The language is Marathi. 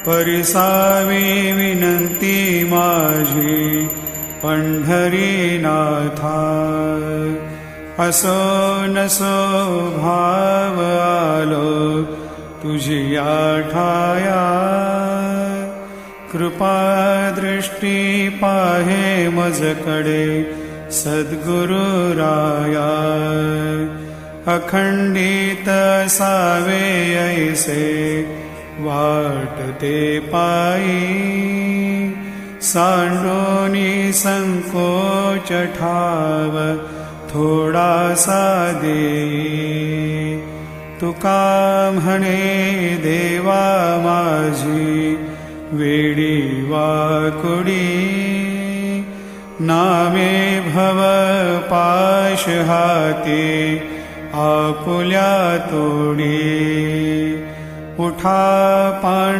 परिसावी विनंती माझी पंढरीनाथा। असो नसो भाव आलो तुझी ठाया। कृपा दृष्टी पाहे मजकडे सद्गुरु राया। अखंडित सावे ऐसे वाटते पायी। सांडोनी संकोच ठाव थोडासा देई। तुका म्हणे देवा माझी वेडी वाकुडी। नामे भव पाश हाती आपुल्या तोडी। उठा पांडुरंगा